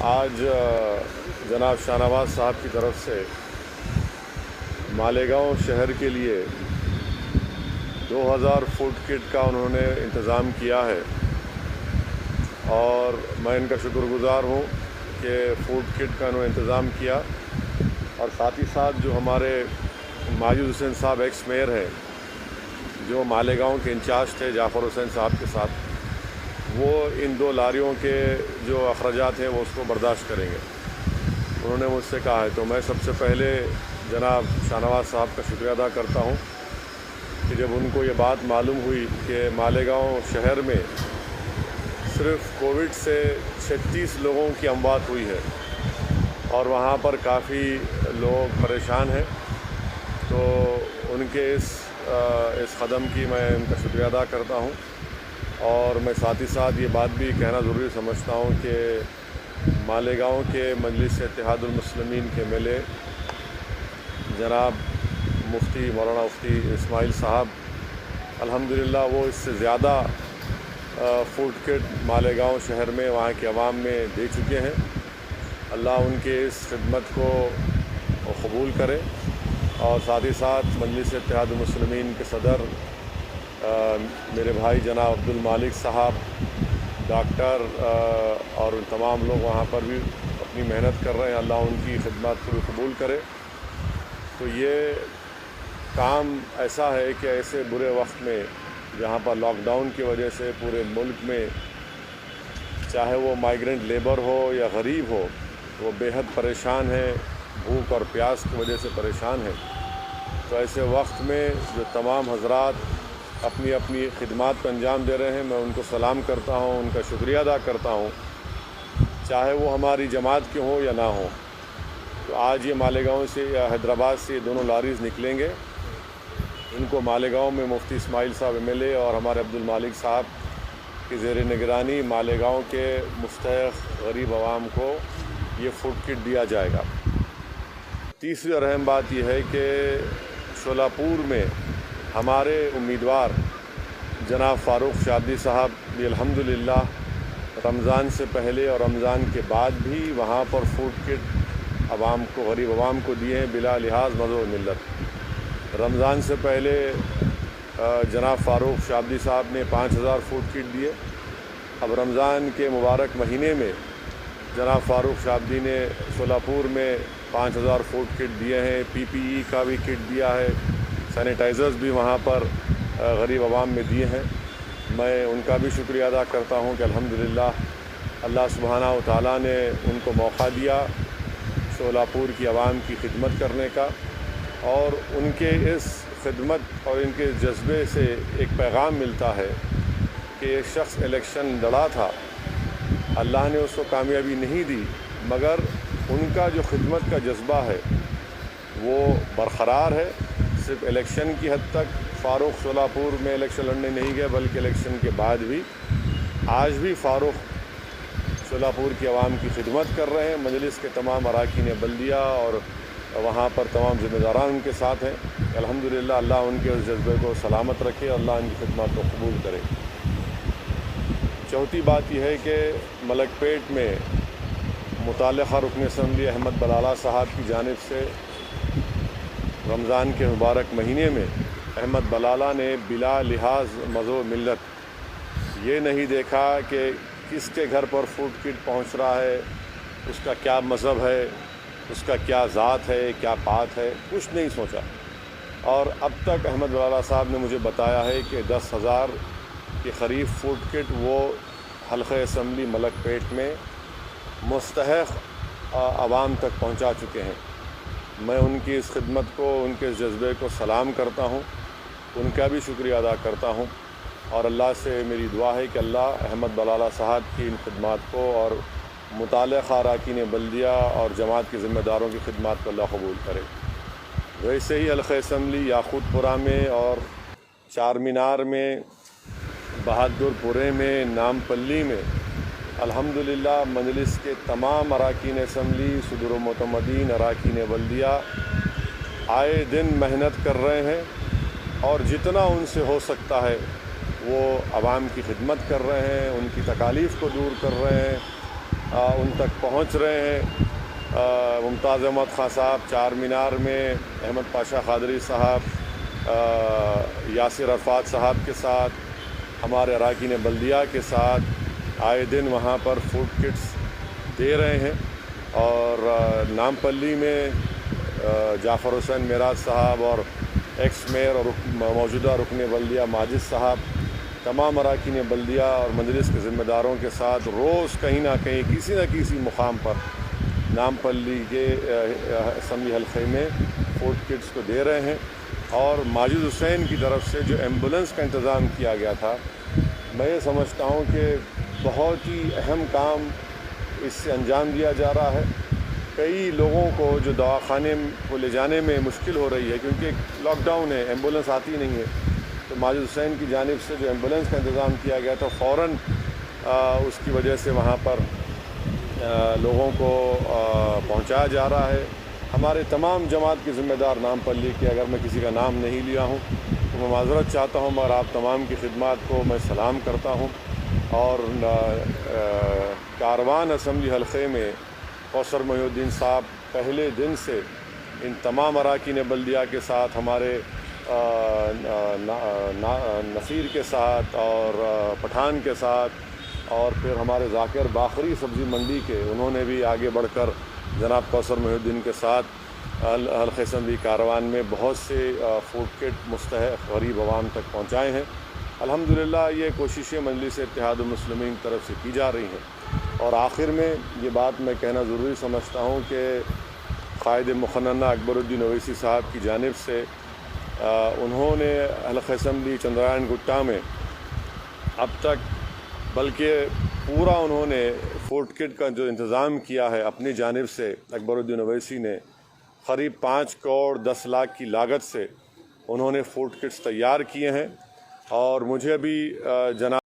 آج جناب شاہ نواز صاحب کی طرف سے مالیگاؤں شہر کے لیے 2000 فوڈ کٹ کا انہوں نے انتظام کیا ہے اور میں ان کا شکر گزار ہوں کہ فوڈ کٹ کا انہوں نے انتظام کیا، اور ساتھ ہی ساتھ جو ہمارے ماجد حسین صاحب ایکس میئر ہیں جو مالیگاؤں کے انچارج تھے جعفر حسین صاحب کے ساتھ، وہ ان 2 لاریوں کے جو اخراجات ہیں وہ اس کو برداشت کریں گے، انہوں نے مجھ سے کہا ہے۔ تو میں سب سے پہلے جناب شاہ نواز صاحب کا شکریہ ادا کرتا ہوں کہ جب ان کو یہ بات معلوم ہوئی کہ مالیگاؤں شہر میں صرف کووڈ سے 36 لوگوں کی اموات ہوئی ہے اور وہاں پر کافی لوگ پریشان ہیں، تو ان کے اس قدم کی میں ان کا شکریہ ادا کرتا ہوں۔ اور میں ساتھ ہی ساتھ یہ بات بھی کہنا ضروری سمجھتا ہوں کہ مالیگاؤں کے مجلس اتحاد المسلمین کے ایم ایل اے جناب مفتی مولانا مفتی اسماعیل صاحب الحمدللہ وہ اس سے زیادہ فوڈ کٹ مالیگاؤں شہر میں وہاں کے عوام میں دے چکے ہیں۔ اللہ ان کے اس خدمت کو قبول کرے، اور ساتھ ہی ساتھ مجلس اتحاد المسلمین کے صدر میرے بھائی جناب عبدالمالک صاحب، ڈاکٹر اور تمام لوگ وہاں پر بھی اپنی محنت کر رہے ہیں، اللہ ان کی خدمات کو بھی قبول کرے۔ تو یہ کام ایسا ہے کہ ایسے برے وقت میں جہاں پر لاک ڈاؤن کی وجہ سے پورے ملک میں چاہے وہ مائیگرنٹ لیبر ہو یا غریب ہو، وہ بے حد پریشان ہیں، بھوک اور پیاس کی وجہ سے پریشان ہیں۔ تو ایسے وقت میں جو تمام حضرات اپنی اپنی خدمات کو انجام دے رہے ہیں، میں ان کو سلام کرتا ہوں، ان کا شکریہ ادا کرتا ہوں، چاہے وہ ہماری جماعت کے ہوں یا نہ ہوں۔ تو آج یہ مالیگاؤں سے یا حیدرآباد سے یہ دونوں لاریز نکلیں گے، ان کو مالیگاؤں میں مفتی اسماعیل صاحب ایم ایل اے اور ہمارے عبدالمالک صاحب کی زیر نگرانی مالیگاؤں کے مستحق غریب عوام کو یہ فوڈ کٹ دیا جائے گا۔ تیسری اور اہم بات یہ ہے کہ شولاپور میں ہمارے امیدوار جناب فاروق شادی صاحب بھی الحمدللہ رمضان سے پہلے اور رمضان کے بعد بھی وہاں پر فوڈ کٹ عوام کو، غریب عوام کو دیے ہیں بلا لحاظ مذہب و ملت۔ رمضان سے پہلے جناب فاروق شادی صاحب نے 5000 فوڈ کٹ دیے۔ اب رمضان کے مبارک مہینے میں جناب فاروق شادی نے شولاپور میں 5000 فوڈ کٹ دیے ہیں، پی پی ای کا بھی کٹ دیا ہے، سینیٹائزرز بھی وہاں پر غریب عوام میں دیے ہیں۔ میں ان کا بھی شکریہ ادا کرتا ہوں کہ الحمدللہ اللہ سبحانہ و تعالیٰ نے ان کو موقع دیا شولاپور کی عوام کی خدمت کرنے کا، اور ان کے اس خدمت اور ان کے جذبے سے ایک پیغام ملتا ہے کہ ایک شخص الیکشن لڑا تھا، اللہ نے اس کو کامیابی نہیں دی، مگر ان کا جو خدمت کا جذبہ ہے وہ برقرار ہے۔ صرف الیکشن کی حد تک فاروق شولاپور میں الیکشن لڑنے نہیں گئے، بلکہ الیکشن کے بعد بھی آج بھی فاروق شولاپور کی عوام کی خدمت کر رہے ہیں۔ مجلس کے تمام اراکین بلدیہ اور وہاں پر تمام ذمہ داران ان کے ساتھ ہیں۔ الحمدللہ اللہ ان کے اس جذبے کو سلامت رکھے، اللہ ان کی خدمات کو قبول کرے۔ چوتھی بات یہ ہے کہ ملک پیٹ میں متعلقہ رکن اسمبلی احمد بلالہ صاحب کی جانب سے رمضان کے مبارک مہینے میں احمد بلالہ نے بلا لحاظ مذہب و ملت یہ نہیں دیکھا کہ کس کے گھر پر فوڈ کٹ پہنچ رہا ہے، اس کا کیا مذہب ہے، اس کا کیا ذات ہے، کیا بات ہے، کچھ نہیں سوچا۔ اور اب تک احمد بلالہ صاحب نے مجھے بتایا ہے کہ 10,000 کے قریب فوڈ کٹ وہ حلقہ اسمبلی ملک پیٹ میں مستحق عوام تک پہنچا چکے ہیں۔ میں ان کی اس خدمت کو، ان کے اس جذبے کو سلام کرتا ہوں، ان کا بھی شکریہ ادا کرتا ہوں، اور اللہ سے میری دعا ہے کہ اللہ احمد بلالہ صاحب کی ان خدمات کو اور متعلقہ اراکین بلدیہ اور جماعت کے ذمہ داروں کی خدمات کو اللہ قبول کرے۔ ویسے ہی حلقہ اسمبلی یاقوت پورہ میں اور چار مینار میں، بہادر پورے میں، نام پلی میں الحمدللہ مجلس کے تمام اراکین اسمبلی، صدور و معتمدین، اراکین بلدیہ آئے دن محنت کر رہے ہیں، اور جتنا ان سے ہو سکتا ہے وہ عوام کی خدمت کر رہے ہیں، ان کی تکالیف کو دور کر رہے ہیں، ان تک پہنچ رہے ہیں۔ ممتاز احمد خان صاحب چار مینار میں، احمد پاشا قادری صاحب، یاسر عرفات صاحب کے ساتھ، ہمارے اراکین بلدیہ کے ساتھ آئے دن وہاں پر فوڈ کٹس دے رہے ہیں۔ اور نامپلی میں جعفر حسین معراج صاحب اور ایکس میئر اور موجودہ رکن بلدیہ ماجد صاحب، تمام اراکین بلدیہ اور مجلس کے ذمہ داروں کے ساتھ روز کہیں نہ کہیں کسی نہ کسی مقام پر نامپلی کے اسمبلی حلقے میں فوڈ کٹس کو دے رہے ہیں۔ اور ماجد حسین کی طرف سے جو ایمبولنس کا انتظام کیا گیا تھا، میں یہ سمجھتا ہوں کہ بہت ہی اہم کام اس سے انجام دیا جا رہا ہے۔ کئی لوگوں کو جو دواخانے کو لے جانے میں مشکل ہو رہی ہے، کیونکہ لاک ڈاؤن ہے، ایمبولنس آتی نہیں ہے، تو ماجد حسین کی جانب سے جو ایمبولنس کا انتظام کیا گیا تھا، فوراً اس کی وجہ سے وہاں پر لوگوں کو پہنچایا جا رہا ہے۔ ہمارے تمام جماعت کے ذمہ دار نامپلی کے، اگر میں کسی کا نام نہیں لیا ہوں تو میں معذرت چاہتا ہوں، مگر آپ تمام کی خدمات کو میں سلام کرتا ہوں۔ اور کاروان اسمبلی حلقے میں کوثر محی الدین صاحب پہلے دن سے ان تمام اراکین بلدیہ کے ساتھ، ہمارے نصیر کے ساتھ اور پٹھان کے ساتھ، اور پھر ہمارے ذاکر باقری سبزی منڈی کے، انہوں نے بھی آگے بڑھ کر جناب کوثر محی الدین کے ساتھ حلقہ اسمبلی کاروان میں بہت سے فوڈ کٹ مستحق غریب عوام تک پہنچائے ہیں۔ الحمدللہ یہ کوششیں مجلس اتحاد المسلمین کی طرف سے کی جا رہی ہیں۔ اور آخر میں یہ بات میں کہنا ضروری سمجھتا ہوں کہ قائد مقننہ اکبر الدین اویسی صاحب کی جانب سے انہوں نے حلقہ اسمبلی چندرائن گٹا میں اب تک، بلکہ پورا انہوں نے فوڈ کٹ کا جو انتظام کیا ہے اپنی جانب سے، اکبر الدین اویسی نے قریب 5 کروڑ 10 لاکھ کی لاگت سے انہوں نے فوڈ کٹس تیار کیے ہیں۔ اور مجھے بھی جناب